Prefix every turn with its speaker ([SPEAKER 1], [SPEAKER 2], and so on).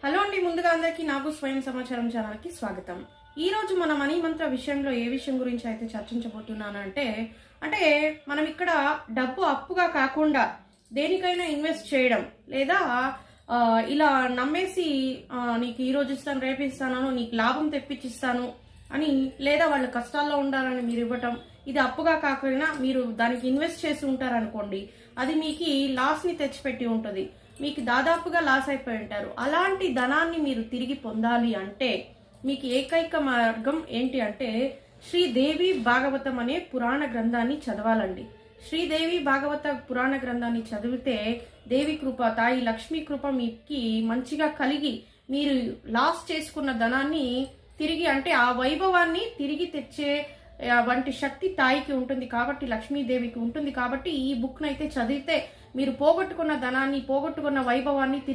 [SPEAKER 1] Hello అండి, ముందుగా అందరికీ నాకు స్వయం సమాచారం ఛానల్కి స్వాగతం. ఈ రోజు మన మనీ మంత్ర విషయంలో ఏ విషయం గురించి అయితే చర్చించబోతున్నాను అంటే మనం ఇక్కడ డబ్బు అప్పుగా కాకుండా దేనికైనా ఇన్వెస్ట్ చేయడం, లేదా ఇలా నమ్మేసి నీకు ఈ రోజు ఇస్తాను రేపు ఇస్తాను నీకు లాభం తెప్పించిస్తాను అని, లేదా వాళ్ళ కష్టాల్లో ఉండాలని మీరు ఇవ్వటం, ఇది అప్పుగా కాకుండా మీరు దానికి ఇన్వెస్ట్ చేసి ఉంటారనుకోండి, అది మీకు లాస్ని తెచ్చిపెట్టి ఉంటుంది. మీకు దాదాపుగా లాస్ అయిపోయి ఉంటారు. అలాంటి ధనాన్ని మీరు తిరిగి పొందాలి అంటే మీకు ఏకైక మార్గం ఏంటి అంటే శ్రీదేవి భాగవతం అనే పురాణ గ్రంథాన్ని చదవాలండి. శ్రీదేవి భాగవత పురాణ గ్రంథాన్ని చదివితే దేవి కృప, తాయి లక్ష్మీ కృప మీకు మంచిగా కలిగి మీరు లాస్ చేసుకున్న ధనాన్ని తిరిగి, అంటే ఆ వైభవాన్ని తిరిగి తెచ్చే వంటి శక్తి తాయికి ఉంటుంది కాబట్టి, లక్ష్మీదేవికి ఉంటుంది కాబట్టి ఈ బుక్ నైతే చదివితే మీరు పోగొట్టుకున్న ధనాన్ని, పోగొట్టుకున్న వైభవాన్ని